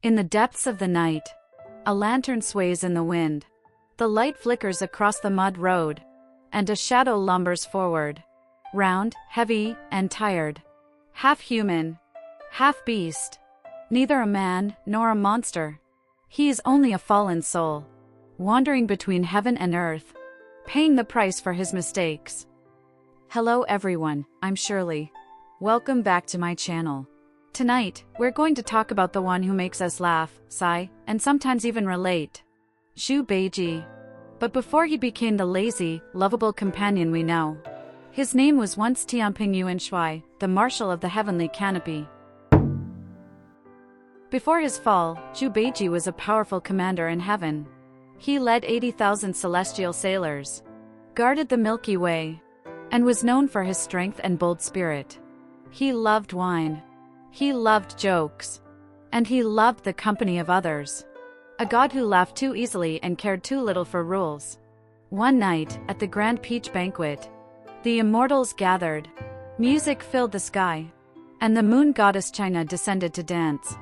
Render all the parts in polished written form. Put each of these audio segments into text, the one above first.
In the depths of the night, a lantern sways in the wind. The light flickers across the mud road, and a shadow lumbers forward. Round, heavy, and tired. Half human, half beast. Neither a man nor a monster. He is only a fallen soul, wandering between heaven and earth, paying the price for his mistakes. Hello everyone, I'm Shirley. Welcome back to my channel. Tonight, we're going to talk about the one who makes us laugh, sigh, and sometimes even relate. Zhu Beiji. But before he became the lazy, lovable companion we know, his name was once Tianping Yuan Shui, the Marshal of the Heavenly Canopy. Before his fall, Zhu Beiji was a powerful commander in heaven. He led 80,000 celestial sailors, guarded the Milky Way, and was known for his strength and bold spirit. He loved wine. He loved jokes. And he loved the company of others. A god who laughed too easily and cared too little for rules. One night, at the grand peach banquet, the immortals gathered. Music filled the sky. And the moon goddess China descended to dance.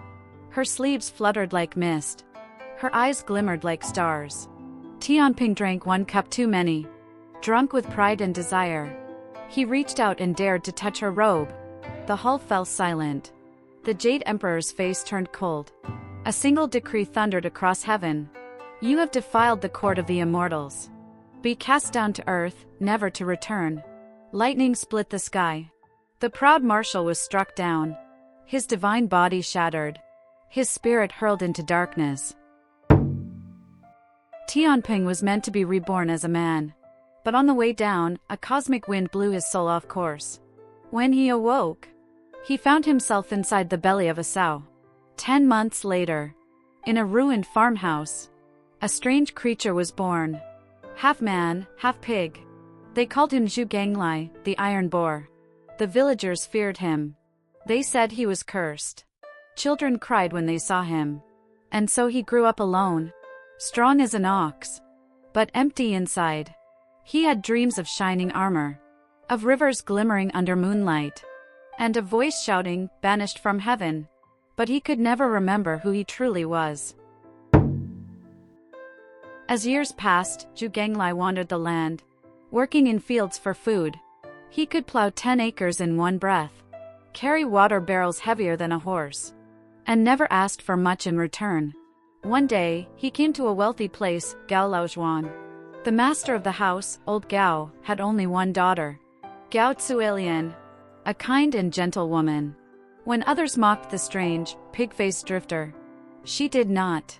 Her sleeves fluttered like mist. Her eyes glimmered like stars. Tianping drank one cup too many. Drunk with pride and desire, he reached out and dared to touch her robe. The hall fell silent. The Jade Emperor's face turned cold. A single decree thundered across heaven. You have defiled the court of the immortals. Be cast down to earth, never to return. Lightning split the sky. The proud Marshal was struck down. His divine body shattered. His spirit hurled into darkness. Tianping was meant to be reborn as a man. But on the way down, a cosmic wind blew his soul off course. When he awoke, he found himself inside the belly of a sow. 10 months later, in a ruined farmhouse, a strange creature was born. Half man, half pig. They called him Ganglie, the iron boar. The villagers feared him. They said he was cursed. Children cried when they saw him. And so he grew up alone, strong as an ox, but empty inside. He had dreams of shining armor, of rivers glimmering under moonlight, and a voice shouting, banished from heaven. But he could never remember who he truly was. As years passed, Ganglie wandered the land, working in fields for food. He could plow 10 acres in one breath, carry water barrels heavier than a horse, and never asked for much in return. One day, he came to a wealthy place, Gao Laozhuang. The master of the house, old Gao, had only one daughter, Gao Tsuelian, a kind and gentle woman. When others mocked the strange, pig-faced drifter, she did not.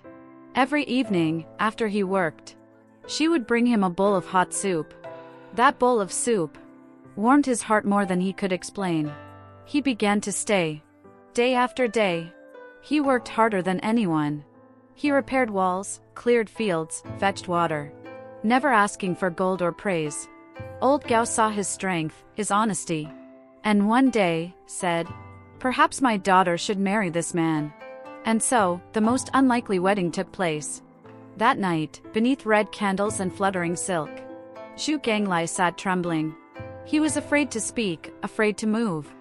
Every evening, after he worked, she would bring him a bowl of hot soup. That bowl of soup warmed his heart more than he could explain. He began to stay. Day after day, he worked harder than anyone. He repaired walls, cleared fields, fetched water, never asking for gold or praise. Old Gao saw his strength, his honesty, and one day, said, "Perhaps my daughter should marry this man." And so, the most unlikely wedding took place. That night, beneath red candles and fluttering silk, Zhu Ganglie sat trembling. He was afraid to speak, afraid to move,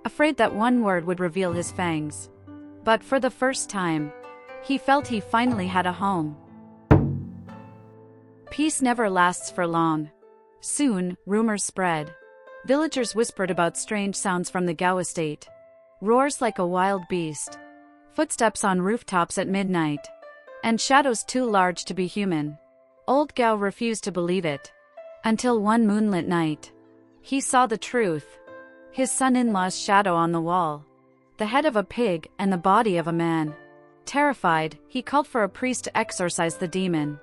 afraid that one word would reveal his fangs. But for the first time, he felt he finally had a home. Peace never lasts for long. Soon, rumors spread. Villagers whispered about strange sounds from the Gao estate. Roars like a wild beast. Footsteps on rooftops at midnight. And shadows too large to be human. Old Gao refused to believe it. Until one moonlit night, he saw the truth. His son-in-law's shadow on the wall. The head of a pig and the body of a man. Terrified, he called for a priest to exorcise the demon.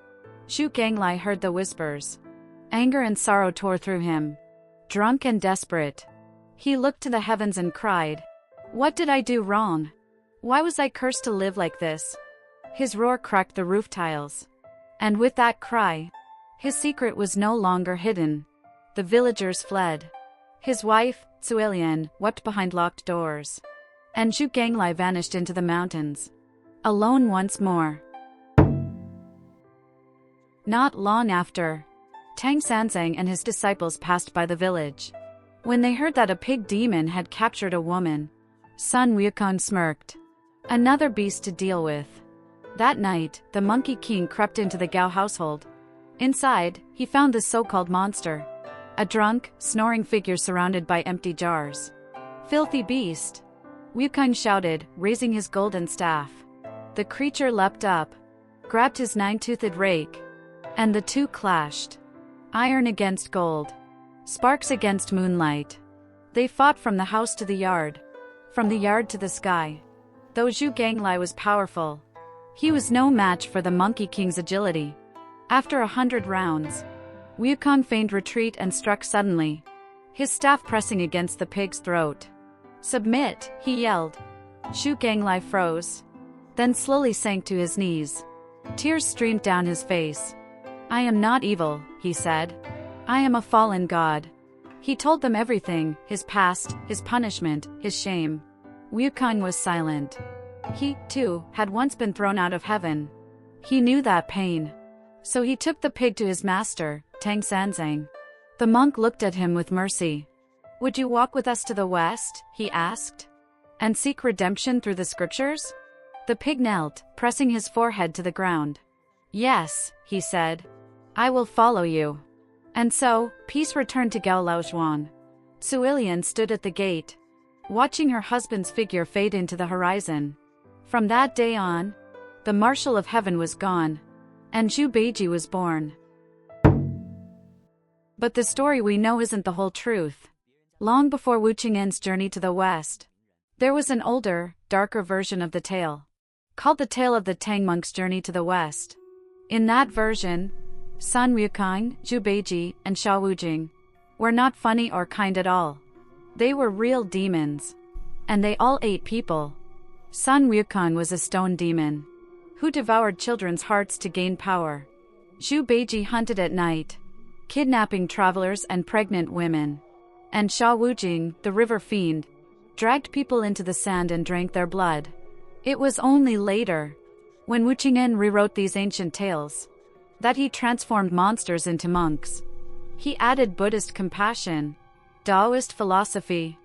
Zhu Ganglie heard the whispers. Anger and sorrow tore through him. Drunk and desperate, he looked to the heavens and cried, "What did I do wrong? Why was I cursed to live like this?" His roar cracked the roof tiles. And with that cry, his secret was no longer hidden. The villagers fled. His wife, Tsuelian, wept behind locked doors. And Zhu Ganglie vanished into the mountains. Alone once more. Not long after, Tang Sanzang and his disciples passed by the village. When they heard that a pig demon had captured a woman, son Wukong smirked. Another beast to deal with. That night, the Monkey King crept into the Gao household. Inside, he found the so-called monster. A drunk, snoring figure surrounded by empty jars. "Filthy beast!" Wukong shouted, raising his golden staff. The creature leapt up, grabbed his nine-toothed rake, and the two clashed. Iron against gold. Sparks against moonlight. They fought from the house to the yard. From the yard to the sky. Though Ganglie was powerful, he was no match for the Monkey King's agility. After 100 rounds, Wukong feigned retreat and struck suddenly, his staff pressing against the pig's throat. "Submit," he yelled. Ganglie froze, then slowly sank to his knees. Tears streamed down his face. "I am not evil," he said. "I am a fallen god." He told them everything, his past, his punishment, his shame. Wukong was silent. He, too, had once been thrown out of heaven. He knew that pain. So he took the pig to his master, Tang Sanzang. The monk looked at him with mercy. "Would you walk with us to the west?" he asked. "And seek redemption through the scriptures?" The pig knelt, pressing his forehead to the ground. "Yes," he said. "I will follow you." And so, peace returned to Gao Laozhuan. Suilian stood at the gate, watching her husband's figure fade into the horizon. From that day on, the Marshal of Heaven was gone, and Zhu Beiji was born. But the story we know isn't the whole truth. Long before Wu Qing'en's journey to the west, there was an older, darker version of the tale, called the Tale of the Tang Monk's Journey to the West. In that version, Sun Wukong, Zhu Beiji, and Sha Wujing were not funny or kind at all. They were real demons. And they all ate people. Sun Wukong was a stone demon, who devoured children's hearts to gain power. Zhu Beiji hunted at night, kidnapping travelers and pregnant women. And Sha Wujing, the river fiend, dragged people into the sand and drank their blood. It was only later, when Wu Qing'en rewrote these ancient tales, that he transformed monsters into monks. He added Buddhist compassion, Taoist philosophy,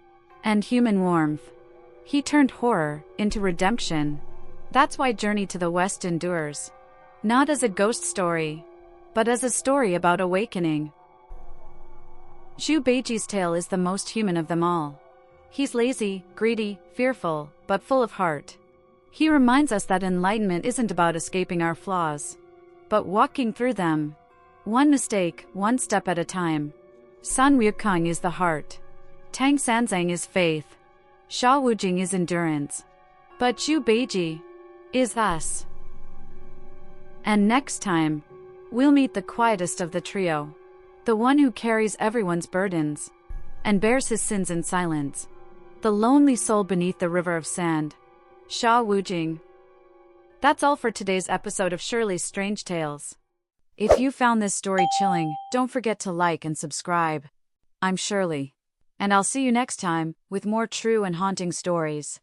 and human warmth. He turned horror into redemption. That's why Journey to the West endures. Not as a ghost story, but as a story about awakening. Zhu Beiji's tale is the most human of them all. He's lazy, greedy, fearful, but full of heart. He reminds us that enlightenment isn't about escaping our flaws, but walking through them. One mistake, one step at a time. Sun Wukong is the heart. Tang Sanzang is faith. Sha Wujing is endurance. But Zhu Beiji is us. And next time, we'll meet the quietest of the trio. The one who carries everyone's burdens and bears his sins in silence. The lonely soul beneath the river of sand. Sha Wujing. That's all for today's episode of Shirley's Strange Tales. If you found this story chilling, don't forget to like and subscribe. I'm Shirley, and I'll see you next time with more true and haunting stories.